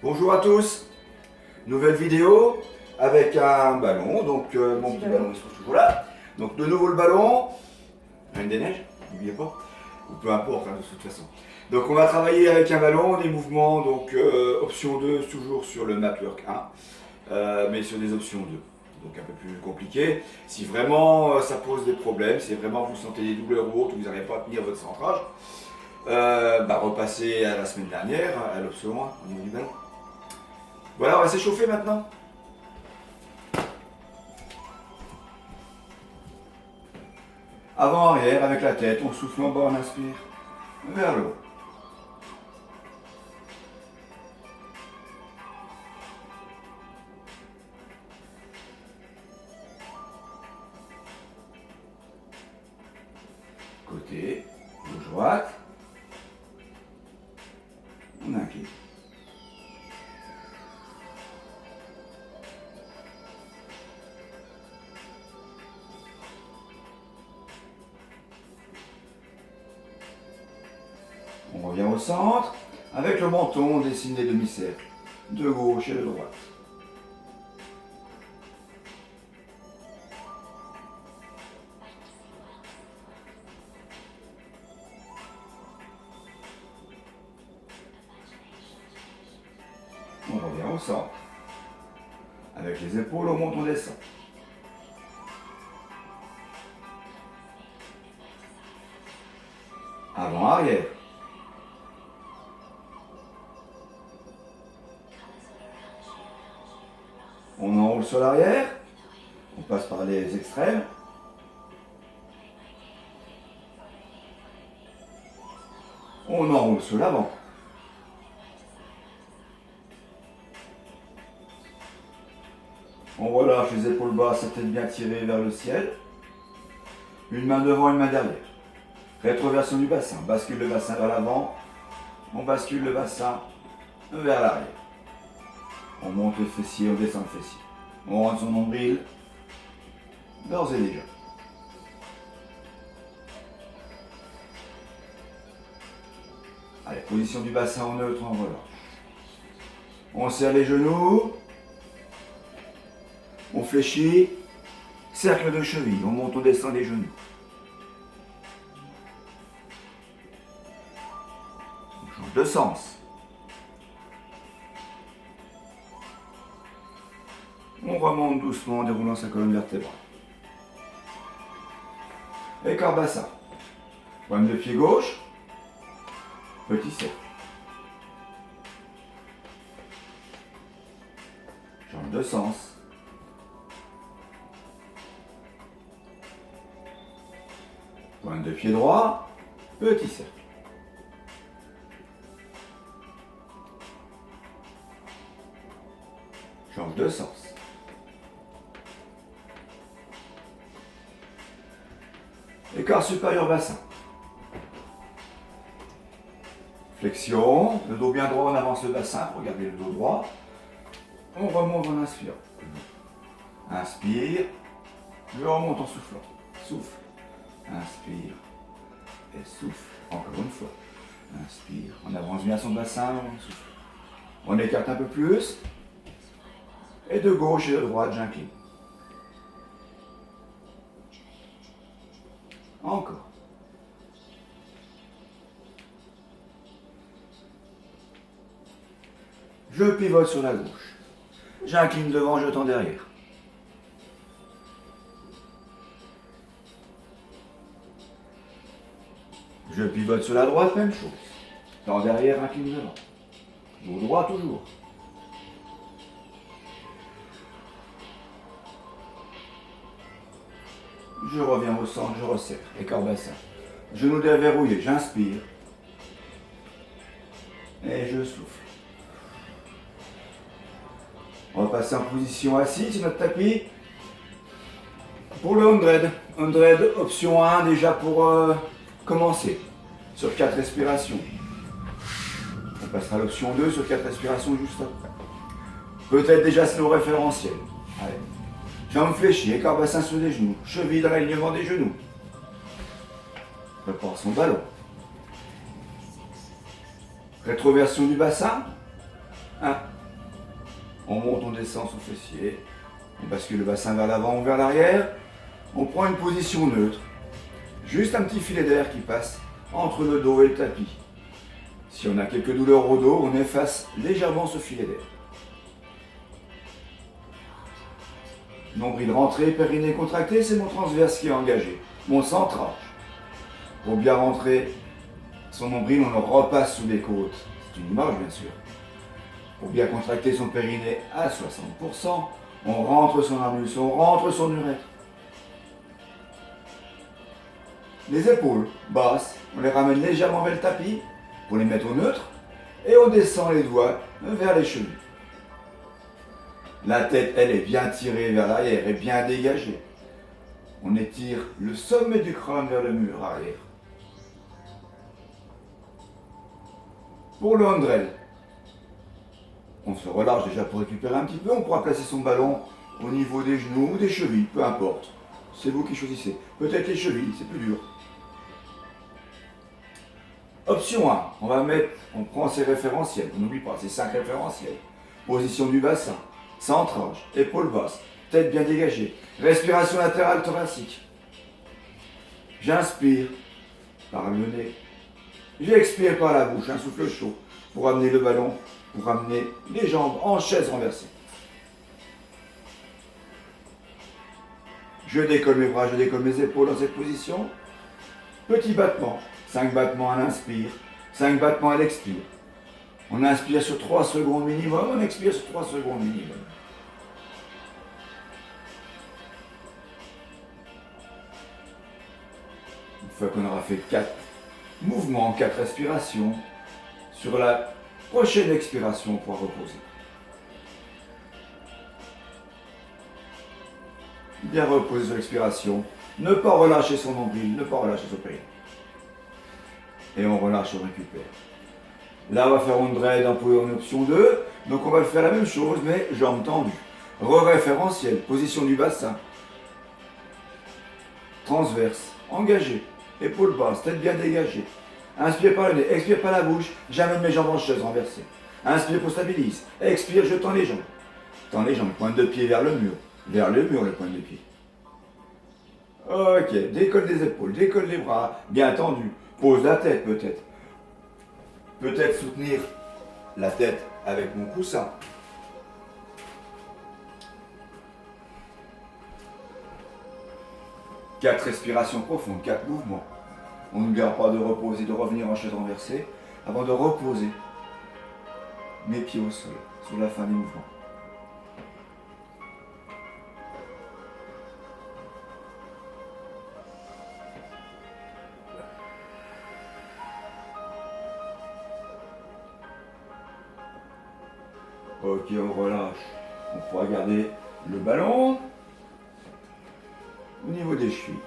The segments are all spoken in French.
Bonjour à tous, nouvelle vidéo avec un ballon, donc mon petit ballon il se trouve toujours là. Donc de nouveau le ballon, Reine des Neiges, n'oubliez pas, ou peu importe hein, de toute façon. Donc on va travailler avec un ballon, des mouvements, donc option 2 toujours sur le Mapwork 1, mais sur des options 2. Donc un peu plus compliqué. Si vraiment ça pose des problèmes, si vraiment vous sentez des douleurs ou autres, vous n'arrivez pas à tenir votre centrage, repassez à la semaine dernière, à l'option 1 au niveau du ballon. Voilà, on va s'échauffer maintenant. Avant-arrière avec la tête, on souffle en bas, on inspire. Vers le haut. Côté, gauche-droite. On incline. On revient au centre. Avec le menton, on dessine des demi-cercles. De gauche et de droite. On revient au centre. Avec les épaules, on monte, on descend. Avant-arrière. On enroule sur l'arrière. On passe par les extrêmes. On enroule sur l'avant. On relâche les épaules basses, la tête bien tirée vers le ciel. Une main devant, une main derrière. Rétroversion du bassin. Bascule le bassin vers l'avant. On bascule le bassin vers l'arrière. On monte le fessier, on descend le fessier. On rentre son nombril. D'ores et déjà. Allez, position du bassin en neutre, on relâche. On serre les genoux. On fléchit. Cercle de cheville. On monte, on descend les genoux. On change de sens. On remonte doucement en déroulant sa colonne vertébrale. Écart bassin. Pointe de pied gauche. Petit cercle. Change de sens. Pointe de pied droit. Petit cercle. Change de sens. Écart supérieur bassin. Flexion, le dos bien droit, on avance le bassin, regardez le dos droit. On remonte en inspirant. Inspire, je remonte en soufflant. Souffle, inspire et souffle. Encore une fois. Inspire, on avance bien son bassin, on souffle. On écarte un peu plus. Et de gauche et de droite, j'incline. Encore. Je pivote sur la gauche. J'incline devant, je tends derrière. Je pivote sur la droite, même chose. Tends derrière, incline devant. Dos droit toujours. Je reviens au centre, je resserre. Écart bassin. Genoux déverrouillés, j'inspire. Et je souffle. On va passer en position assise sur notre tapis. Pour le 100. 100, option 1 déjà pour commencer. Sur 4 respirations. On passera à l'option 2 sur 4 respirations juste après. Peut-être déjà slow référentiel. Allez. Jambes fléchies, écart bassin sur les genoux, cheville dans l'alignement des genoux. Prépare son ballon. Rétroversion du bassin. 1. On monte, on descend son fessier. On bascule le bassin vers l'avant ou vers l'arrière. On prend une position neutre. Juste un petit filet d'air qui passe entre le dos et le tapis. Si on a quelques douleurs au dos, on efface légèrement ce filet d'air. Nombril rentré, périnée contracté, c'est mon transverse qui est engagé. Mon centrage. Pour bien rentrer son nombril, on le repasse sous les côtes. C'est une image, bien sûr. Pour bien contracter son périnée à 60%, on rentre son anus, on rentre son urètre. Les épaules basses, on les ramène légèrement vers le tapis pour les mettre au neutre et on descend les doigts vers les chevilles. La tête, elle, est bien tirée vers l'arrière et bien dégagée. On étire le sommet du crâne vers le mur arrière. Pour le handrel, on se relâche déjà pour récupérer un petit peu. On pourra placer son ballon au niveau des genoux ou des chevilles, peu importe. C'est vous qui choisissez. Peut-être les chevilles, c'est plus dur. Option 1, on prend ses référentiels. On n'oublie pas, c'est 5 référentiels. Position du bassin, centrage, épaules basses, tête bien dégagée. Respiration latérale thoracique. J'inspire par le nez. J'expire par la bouche, un souffle chaud pour amener le ballon, pour amener les jambes en chaise renversée. Je décolle mes bras, je décolle mes épaules dans cette position. Petit battement, 5 battements à l'inspire, 5 battements à l'expire. On inspire sur 3 secondes minimum, on expire sur 3 secondes minimum. Une fois qu'on aura fait 4 mouvements, 4 respirations, sur la prochaine expiration, on pourra reposer. Bien reposer sur l'expiration, ne pas relâcher son nombril, ne pas relâcher son périnée. Et on relâche, on récupère. Là, on va faire une dread en option 2. Donc, on va le faire la même chose, mais jambes tendues. Référentiel, position du bassin. Transverse, engagé. Épaules basses, tête bien dégagée. Inspire par le nez, expire par la bouche. J'amène mes jambes en chaise renversée. Inspire pour stabiliser. Expire, je tends les jambes. Tends les jambes, pointe de pied vers le mur. Vers le mur, le pointe de pied. Ok, décolle des épaules, décolle les bras, bien tendus. Pose la tête peut-être. Peut-être soutenir la tête avec mon coussin. Quatre respirations profondes, 4 mouvements. On n'oubliera pas de reposer, de revenir en chaise renversée avant de reposer mes pieds au sol sur la fin des mouvements. Ok, on relâche. On pourra garder le ballon au niveau des chevilles.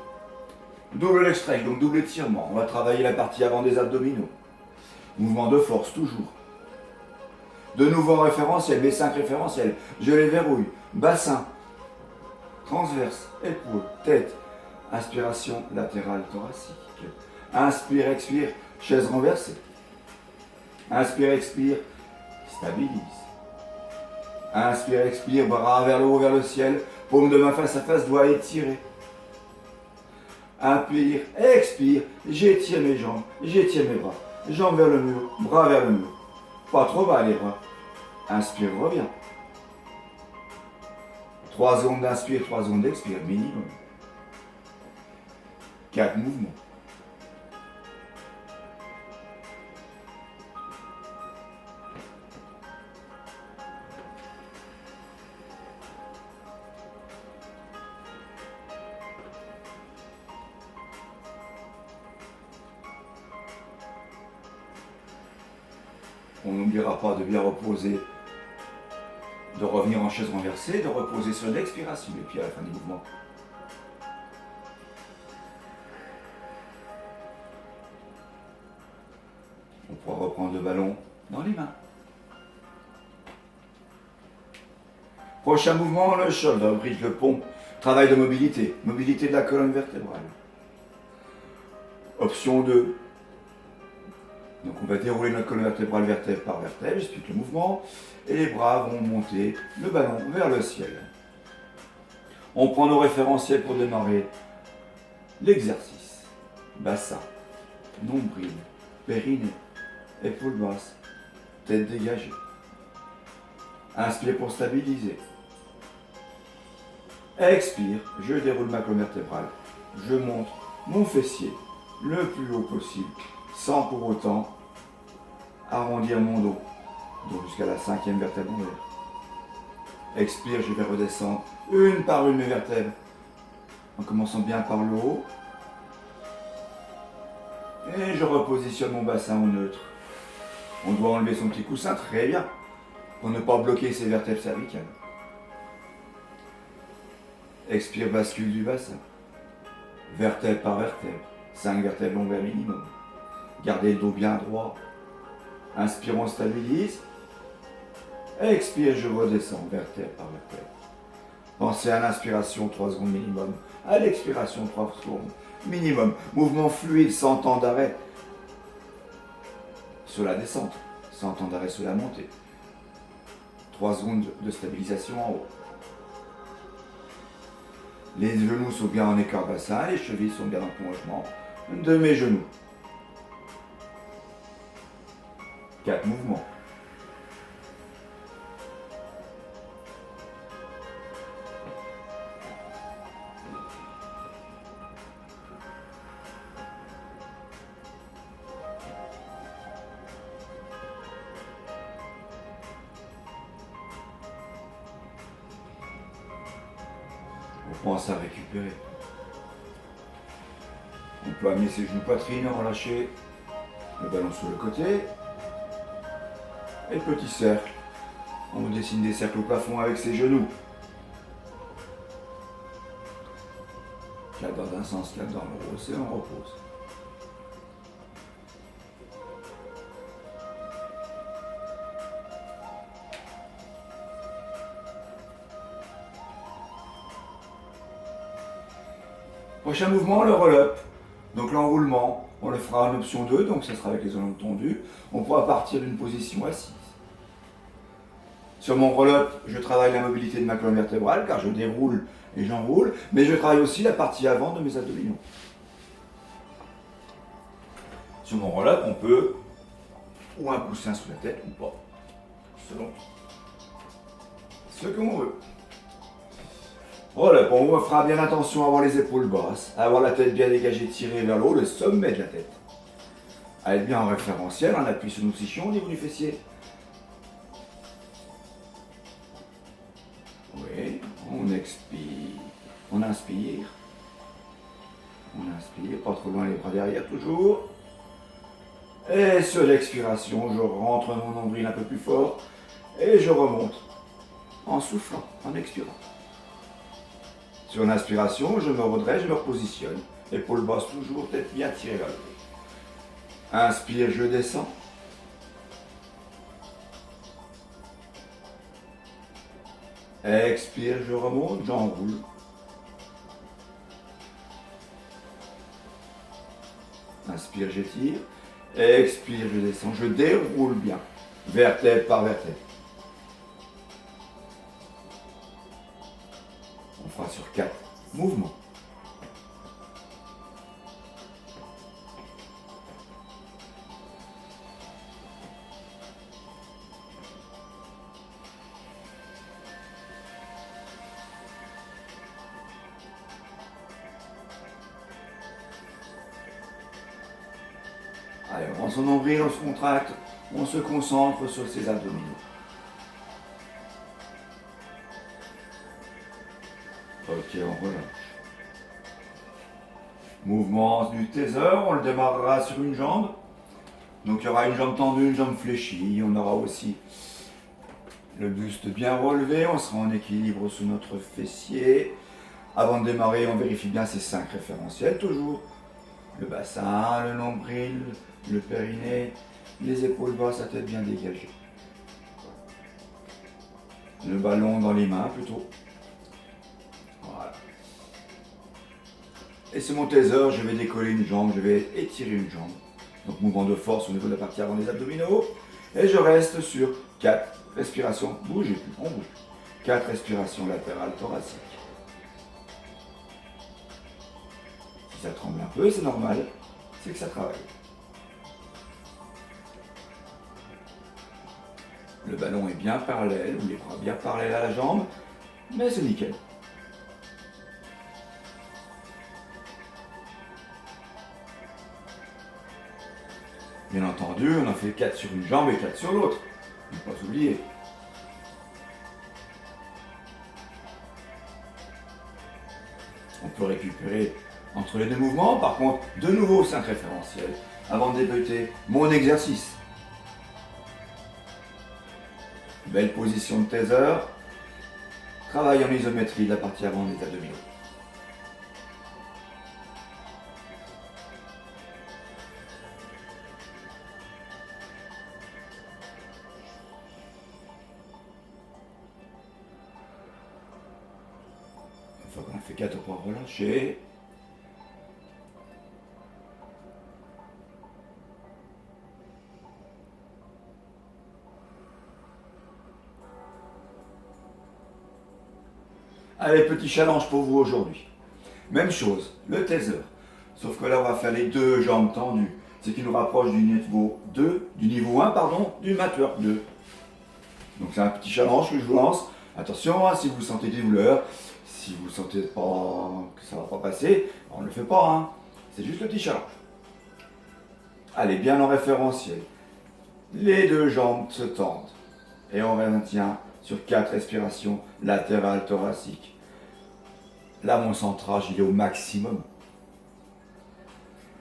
Double leg stretch, donc double étirement. On va travailler la partie avant des abdominaux. Mouvement de force, toujours. De nouveau en référentiel, mes 5 référentiels. Je les verrouille. Bassin, transverse, épaule, tête. Inspiration latérale thoracique. Inspire, expire, chaise renversée. Inspire, expire, stabilise. Inspire, expire, bras vers le haut, vers le ciel. Paume de main face à face, doigts étirés. Inspire, expire, j'étire mes jambes, j'étire mes bras. Jambes vers le mur, bras vers le mur. Pas trop bas les bras. Inspire, reviens. 3 secondes d'inspire, 3 secondes d'expire, minimum. 4 mouvements. On n'oubliera pas de bien reposer, de revenir en chaise renversée, de reposer sur l'expiration des pieds à la fin du mouvement. On pourra reprendre le ballon dans les mains. Prochain mouvement, le shoulder bridge, le pont. Travail de mobilité, mobilité de la colonne vertébrale. Option 2. Donc on va dérouler notre colonne vertébrale vertèbre par vertèbre, j'explique le mouvement, et les bras vont monter le ballon vers le ciel. On prend nos référentiels pour démarrer l'exercice. Bassin, nombril, périnée, épaules basses, tête dégagée. Inspire pour stabiliser. Expire, je déroule ma colonne vertébrale. Je monte mon fessier le plus haut possible, sans pour autant arrondir mon dos. Donc jusqu'à la 5e vertèbre en l'air. Expire, je vais redescendre une par une mes vertèbres. En commençant bien par le haut. Et je repositionne mon bassin au neutre. On doit enlever son petit coussin, très bien, pour ne pas bloquer ses vertèbres cervicales. Expire, bascule du bassin. Vertèbre par vertèbre. 5 vertèbres lombaires minimum. Gardez le dos bien droit. Inspire, on stabilise. Expire, je redescends, vertèbre par vertèbre. Pensez à l'inspiration, 3 secondes minimum. À l'expiration, 3 secondes minimum. Mouvement fluide, sans temps d'arrêt sur la descente, sans temps d'arrêt sur la montée. 3 secondes de stabilisation en haut. Les genoux sont bien en écart bassin, les chevilles sont bien en prolongement de mes genoux. 4 mouvements. On pense à récupérer. On peut amener ses genoux poitrine, relâcher le ballon sur le côté. Et petit cercle. On dessine des cercles au plafond avec ses genoux. 4 dans un sens, 4 dans l'autre, et on repose. Prochain mouvement, le roll-up. Donc l'enroulement, on le fera en option 2, donc ça sera avec les ongles tendus. On pourra partir d'une position assise. Sur mon roll-up, je travaille la mobilité de ma colonne vertébrale, car je déroule et j'enroule, mais je travaille aussi la partie avant de mes abdominaux. Sur mon roll-up, on peut ou un coussin sous la tête ou pas, selon ce qu'on veut. Roll-up, on fera bien attention à avoir les épaules basses, à avoir la tête bien dégagée, tirée vers le haut, le sommet de la tête. À être bien en référentiel, on appuie sur nos ischons au niveau du fessier. Oui, on expire, on inspire, pas trop loin les bras derrière toujours. Et sur l'expiration, je rentre mon nombril un peu plus fort et je remonte en soufflant, en expirant. Sur l'inspiration, je me redresse, je me repositionne. Épaules basses toujours, tête bien tirée vers le haut. Inspire, je descends. Expire, je remonte, j'enroule. Inspire, j'étire. Expire, je descends, je déroule bien. Vertèbre par vertèbre. On fera sur 4 mouvements. Allez, on prend son nombril, on se contracte, on se concentre sur ses abdominaux. Ok, on relâche. Mouvement du taser, on le démarrera sur une jambe. Donc il y aura une jambe tendue, une jambe fléchie. On aura aussi le buste bien relevé, on sera en équilibre sous notre fessier. Avant de démarrer, on vérifie bien ces 5 référentiels, toujours. Le bassin, le nombril, le périnée, les épaules basses, la tête bien dégagée. Le ballon dans les mains plutôt. Voilà. Et sur mon taser, je vais décoller une jambe, je vais étirer une jambe. Donc mouvement de force au niveau de la partie avant des abdominaux. Et je reste sur 4 respirations. Bougez plus, on bouge plus. 4 respirations latérales thoraciques. Si ça tremble un peu, c'est normal, c'est que ça travaille. Le ballon est bien parallèle, ou les bras bien parallèles à la jambe, mais c'est nickel. Bien entendu, on en fait 4 sur une jambe et 4 sur l'autre. Ne pas oublier. On peut récupérer entre les deux mouvements, par contre, de nouveau 5 référentiels avant de débuter mon exercice. Belle position de taser. Travail en isométrie de la partie avant des abdominaux. Une fois qu'on a fait 4, on peut relâcher. Allez, petit challenge pour vous aujourd'hui. Même chose, le taser. Sauf que là, on va faire les deux jambes tendues. Ce qui nous rapproche du niveau 2, du niveau 1, pardon, du matwork 2. Donc c'est un petit challenge que je vous lance. Attention, si vous sentez des douleurs, si vous sentez pas que ça va pas passer, on ne le fait pas. Hein. C'est juste le petit challenge. Allez, bien en référentiel. Les deux jambes se tendent. Et on maintient sur 4 respirations latérales thoraciques. Là, mon centrage, il est au maximum.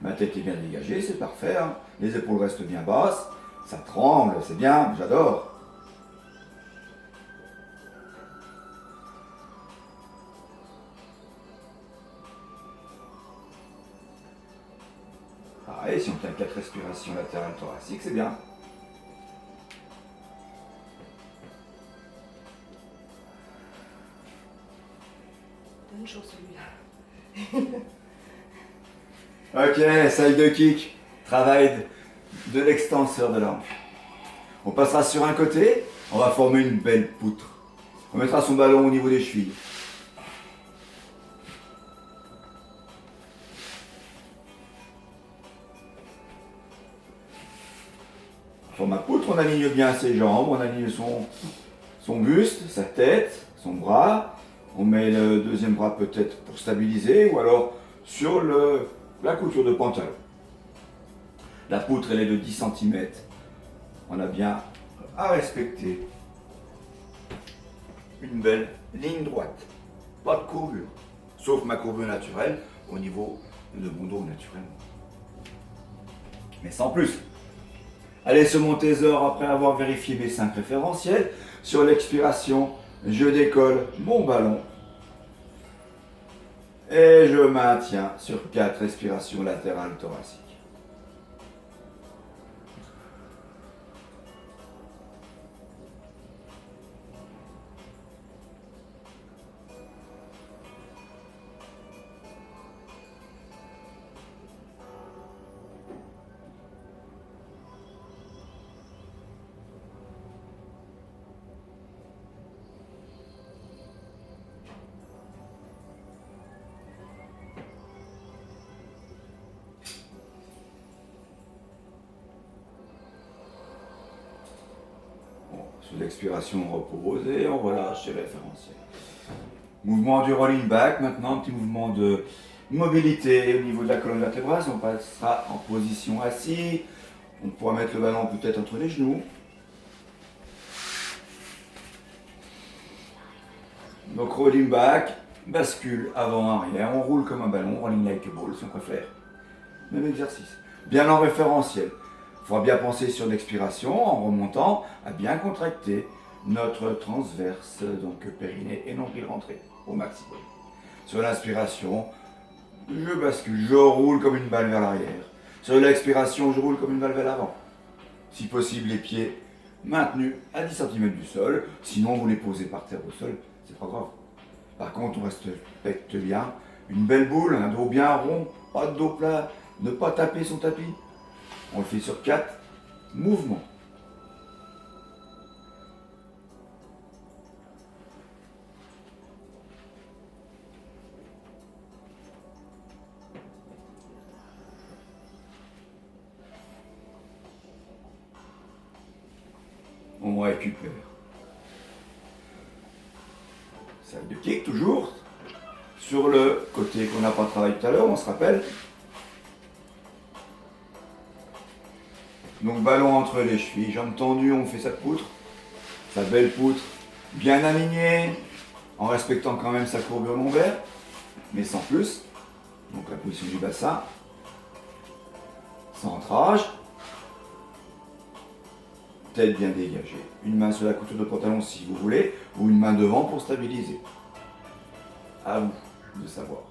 Ma tête est bien dégagée, c'est parfait. Hein. Les épaules restent bien basses. Ça tremble, c'est bien, j'adore. Pareil, si on tient 4 respirations latérales thoraciques, c'est bien. Bonne chose celui-là. Ok, side de kick, travail de l'extenseur de l'angle. On passera sur un côté, on va former une belle poutre. On mettra son ballon au niveau des chevilles. Pour ma poutre, on aligne bien ses jambes, on aligne son buste, sa tête, son bras. On met le deuxième bras peut-être pour stabiliser ou alors sur la couture de pantalon. La poutre, elle est de 10 cm. On a bien à respecter une belle ligne droite. Pas de courbure, sauf ma courbure naturelle au niveau de mon dos naturellement. Mais sans plus. Allez, sur mon taser, après avoir vérifié mes 5 référentiels, sur l'expiration, je décolle mon ballon et je maintiens sur 4 respirations latérales thoraciques. Sous l'expiration, on repose et on relâche les référentiels. Mouvement du rolling back, maintenant un petit mouvement de mobilité au niveau de la colonne vertébrale. On passera en position assis. On pourra mettre le ballon peut-être entre les genoux. Donc rolling back, bascule avant-arrière. On roule comme un ballon, rolling like a ball si on préfère. Même exercice. Bien en référentiel. Il faudra bien penser sur l'expiration en remontant à bien contracter notre transverse, donc périnée et nombril rentré au maximum. Sur l'inspiration, je bascule, je roule comme une balle vers l'arrière. Sur l'expiration, je roule comme une balle vers l'avant. Si possible, les pieds maintenus à 10 cm du sol. Sinon, vous les posez par terre au sol, c'est pas grave. Par contre, on respecte bien une belle boule, un dos bien rond, pas de dos plat, ne pas taper son tapis. On le fait sur 4 mouvements. On récupère. Side de kick toujours. Sur le côté qu'on n'a pas travaillé tout à l'heure, on se rappelle. Donc ballon entre les chevilles, jambes tendues, on fait sa poutre. Sa belle poutre, bien alignée, en respectant quand même sa courbure lombaire, mais sans plus. Donc la position du bassin. Centrage. Tête bien dégagée. Une main sur la couture de pantalon si vous voulez, ou une main devant pour stabiliser. À vous de savoir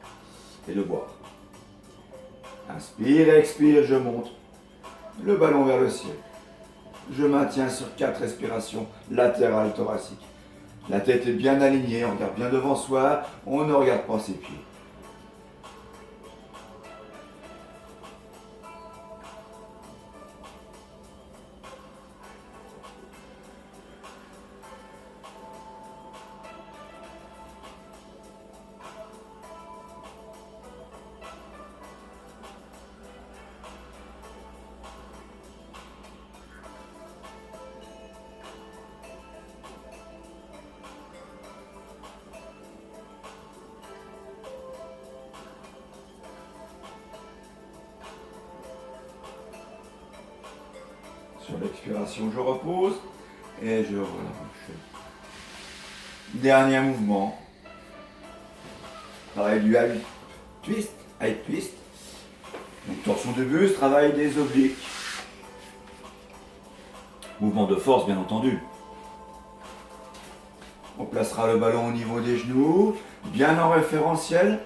et de voir. Inspire, expire, je monte. Le ballon vers le ciel. Je maintiens sur 4 respirations latérales thoraciques. La tête est bien alignée, on regarde bien devant soi, on ne regarde pas ses pieds. Sur l'expiration, je repose et je relâche. Dernier mouvement. Pareil du high twist, high twist. Donc torsion de buste, travail des obliques. Mouvement de force bien entendu. On placera le ballon au niveau des genoux, bien en référentiel.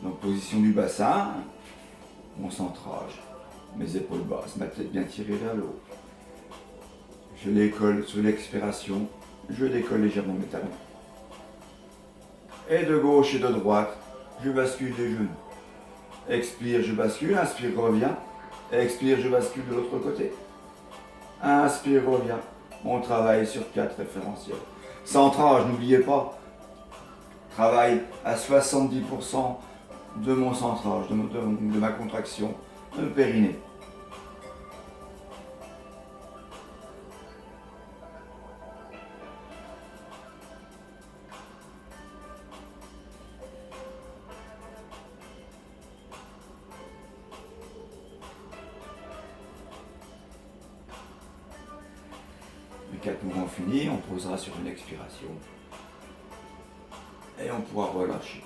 Donc position du bassin, mon centrage. Mes épaules basses, ma tête bien tirée vers le haut. Je décolle sur l'expiration, je décolle légèrement mes talons. Et de gauche et de droite, je bascule des genoux. Expire, je bascule, inspire, reviens. Expire, je bascule de l'autre côté. Inspire, reviens. On travaille sur 4 référentiels. Centrage, n'oubliez pas, travaille à 70% de mon centrage, de ma contraction. Le périnée. Les 4 mouvements finis, on posera sur une expiration. Et on pourra relâcher.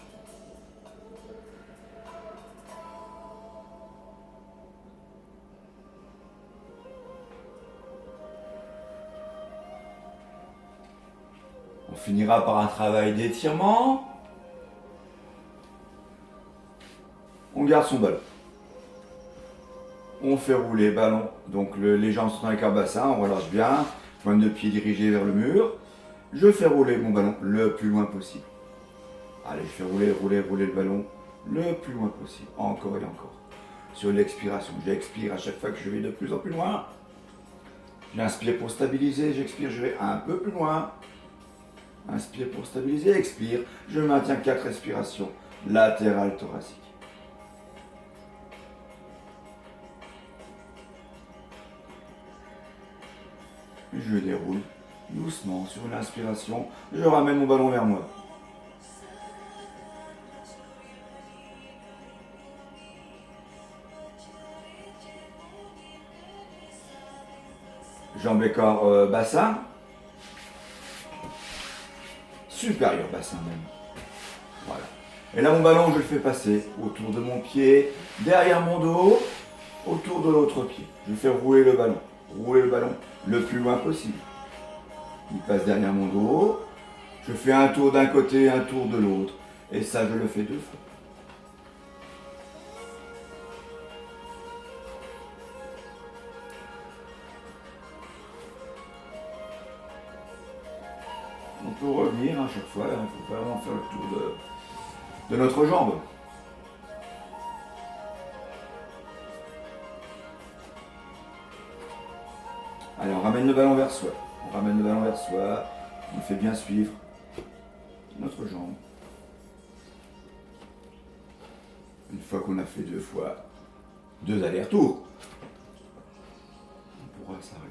On finira par un travail d'étirement. On garde son ballon. On fait rouler ballon. Donc les jambes sont avec un bassin, on relâche bien. Pointe de pied dirigée vers le mur. Je fais rouler mon ballon le plus loin possible. Allez, je fais rouler le ballon le plus loin possible. Encore et encore. Sur l'expiration, j'expire à chaque fois que je vais de plus en plus loin. J'inspire pour stabiliser, j'expire, je vais un peu plus loin. Inspire pour stabiliser, expire. Je maintiens 4 respirations latérales thoraciques. Je déroule doucement sur une inspiration. Je ramène mon ballon vers moi. Jambes et corps bassin. Supérieur bassin même. Voilà. Et là mon ballon je le fais passer autour de mon pied, derrière mon dos, autour de l'autre pied. Je fais rouler le ballon le plus loin possible. Il passe derrière mon dos. Je fais un tour d'un côté, un tour de l'autre. Et ça je le fais 2 fois. On peut revenir à chaque fois, il ne faut pas vraiment faire le tour de notre jambe. Allez, on ramène le ballon vers soi. On ramène le ballon vers soi. On fait bien suivre notre jambe. Une fois qu'on a fait 2 fois, 2 allers-retours, on pourra s'arrêter.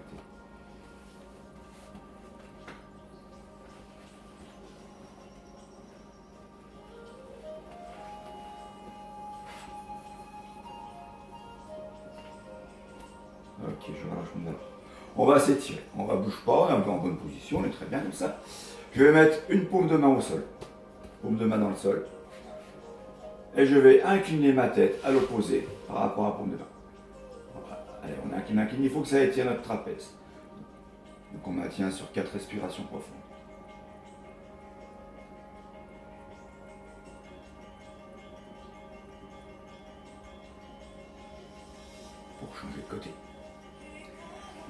Ok, je relâche mon ballon. On va s'étirer, on ne bouge pas, on est un peu en bonne position, on est très bien comme ça. Je vais mettre une paume de main au sol, paume de main dans le sol. Et je vais incliner ma tête à l'opposé par rapport à la paume de main. Voilà. Allez, on incline, il faut que ça étire notre trapèze. Donc on maintient sur 4 respirations profondes. Pour changer de côté.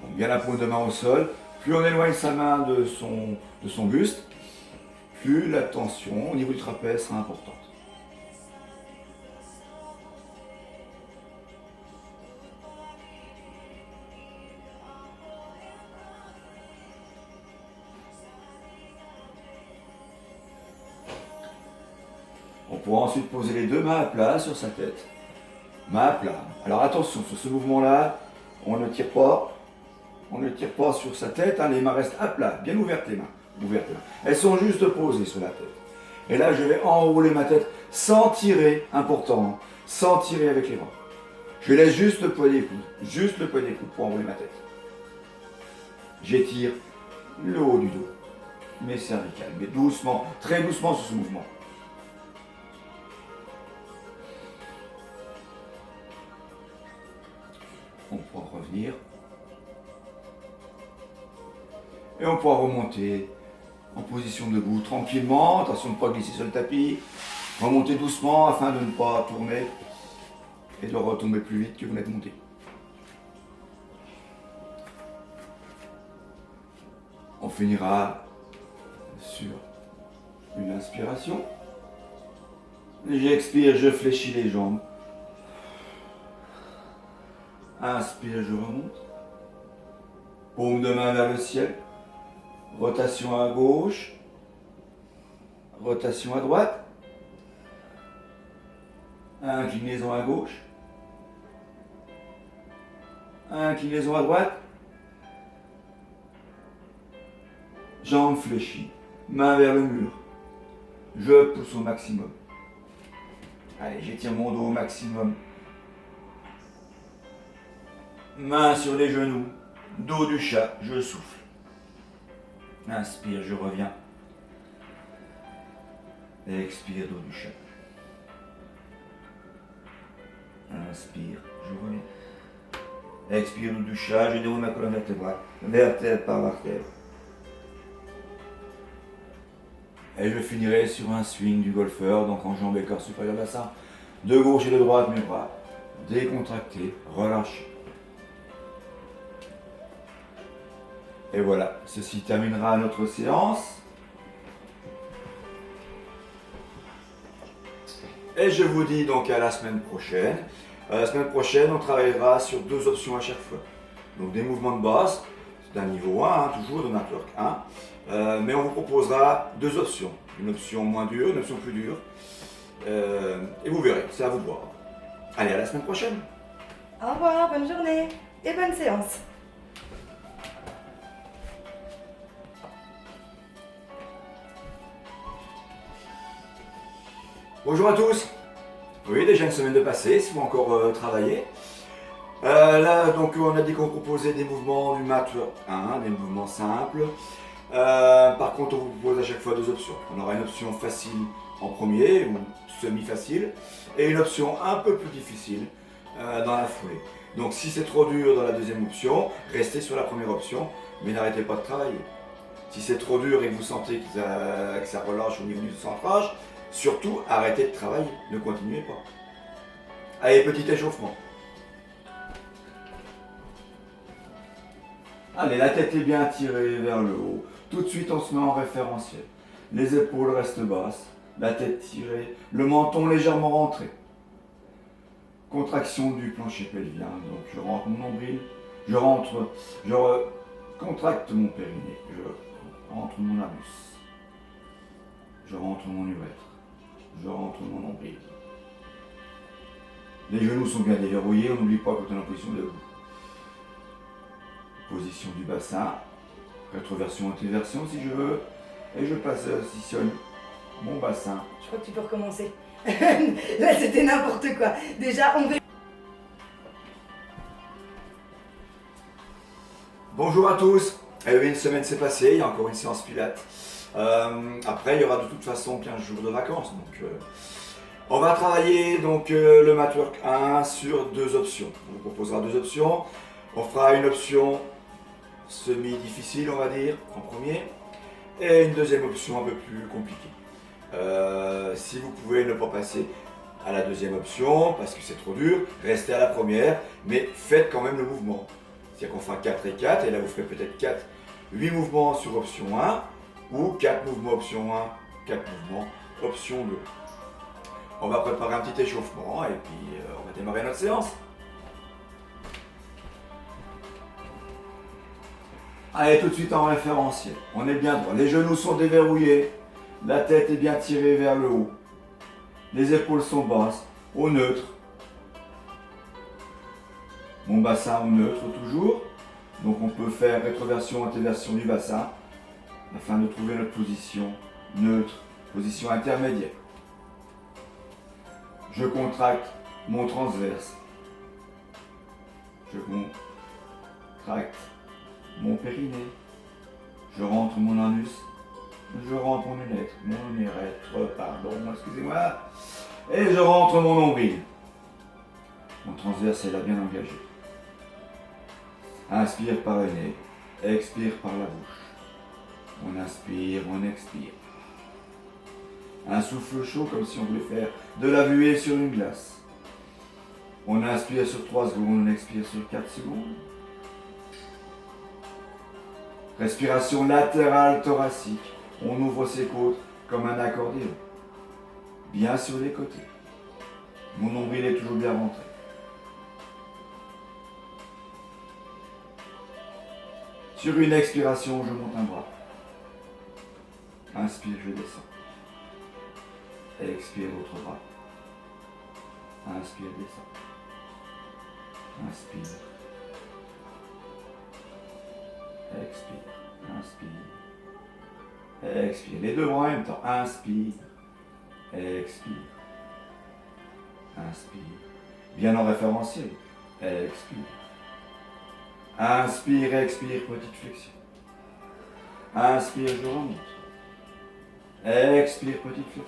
Donc bien la paume de main au sol. Plus on éloigne sa main de son buste, plus la tension au niveau du trapèze sera importante. On pourra ensuite poser les 2 mains à plat sur sa tête. Main à plat. Alors attention, sur ce mouvement-là, on ne tire pas. On ne tire pas sur sa tête, hein, les mains restent à plat, bien ouvertes les mains. Ouvertes les mains. Elles sont juste posées sur la tête. Et là, je vais enrouler ma tête sans tirer, important, hein, sans tirer avec les bras. Je laisse juste le poignet des coudes pour enrouler ma tête. J'étire le haut du dos, mes cervicales, mais doucement, très doucement sur ce mouvement. On pourra revenir. Et on pourra remonter en position debout tranquillement, attention de ne pas glisser sur le tapis. Remonter doucement afin de ne pas tourner et de retomber plus vite que vous n'êtes monté. On finira sur une inspiration. J'expire, je fléchis les jambes. Inspire, je remonte. Paume de main vers le ciel. Rotation à gauche. Rotation à droite. Inclinaison à gauche. Inclinaison à droite. Jambes fléchies. Main vers le mur. Je pousse au maximum. Allez, j'étire mon dos au maximum. Main sur les genoux. Dos du chat, je souffle. Inspire, je reviens. Expire, dos du chat. Inspire, je reviens. Expire, dos du chat, je déroule ma colonne vertébrale. Vertèbre par vertèbre. Et je finirai sur un swing du golfeur, donc en jambes et corps supérieur bassin. De gauche et de droite, mes bras. Décontractés, relâchés. Et voilà, ceci terminera notre séance. Et je vous dis donc à la semaine prochaine. La semaine prochaine, on travaillera sur 2 options à chaque fois. Donc des mouvements de base, c'est un niveau 1, hein, toujours de Network 1. Mais on vous proposera 2 options. Une option moins dure, une option plus dure. Et vous verrez, c'est à vous de voir. Allez, à la semaine prochaine. Au revoir, bonne journée et bonne séance. Bonjour à tous. Oui, déjà une semaine de passé, si vous encore travailler. Là, donc, on a dit qu'on proposait des mouvements du mat 1, des mouvements simples. Par contre, on vous propose à chaque fois 2 options. On aura une option facile en premier, ou semi-facile, et une option un peu plus difficile dans la foulée. Donc, si c'est trop dur dans la deuxième option, restez sur la première option, mais n'arrêtez pas de travailler. Si c'est trop dur et que vous sentez que ça relâche au niveau du centrage, surtout, arrêtez de travailler, ne continuez pas. Allez, petit échauffement. Allez, la tête est bien tirée vers le haut. Tout de suite, on se met en référentiel. Les épaules restent basses, la tête tirée, le menton légèrement rentré. Contraction du plancher pelvien. Donc, je rentre mon nombril, je contracte mon périnée. Je rentre mon anus. Je rentre mon urètre. Je rentre mon nombril. Les genoux sont bien déverrouillés, on n'oublie pas quand on est en position debout. Position du bassin, rétroversion, antéversion si je veux, et je positionne mon bassin. Je crois que tu peux recommencer. Là, c'était n'importe quoi. Déjà, on veut... Bonjour à tous. Eh oui, une semaine s'est passée, il y a encore une séance pilates. Après, il y aura de toute façon 15 jours de vacances. Donc, on va travailler donc, le Matwork 1 sur deux options. On vous proposera deux options. On fera une option semi-difficile, on va dire, en premier, et une deuxième option un peu plus compliquée. Si vous pouvez ne pas passer à la deuxième option, parce que c'est trop dur, restez à la première, mais faites quand même le mouvement. C'est-à-dire qu'on fera 4 et 4, et là vous ferez peut-être 8 mouvements sur option 1, ou 4 mouvements option 1, 4 mouvements option 2. On va préparer un petit échauffement, et puis on va démarrer notre séance. Allez, tout de suite en référentiel. On est bien droit. Les genoux sont déverrouillés. La tête est bien tirée vers le haut. Les épaules sont basses, au neutre. Mon bassin au neutre toujours. Donc on peut faire rétroversion, antéversion du bassin afin de trouver notre position neutre, position intermédiaire. Je contracte mon transverse. Je contracte mon périnée. Je rentre mon anus. Je rentre mon urètre, pardon, excusez-moi. Et je rentre mon nombril. Mon transverse est là bien engagé. Inspire par le nez, expire par la bouche. On inspire, on expire. Un souffle chaud comme si on voulait faire de la buée sur une glace. On inspire sur 3 secondes, on expire sur 4 secondes. Respiration latérale thoracique. On ouvre ses côtes comme un accordéon. Bien sur les côtés. Mon nombril est toujours bien rentré. Sur une expiration, je monte un bras. Inspire, je descends. Expire, l'autre bras. Inspire, descends. Inspire. Expire. Inspire. Expire. Les deux bras en même temps. Inspire. Expire. Inspire. Bien en référentiel. Expire. Inspire, expire, petite flexion. Inspire, je remonte. Expire, petite flexion.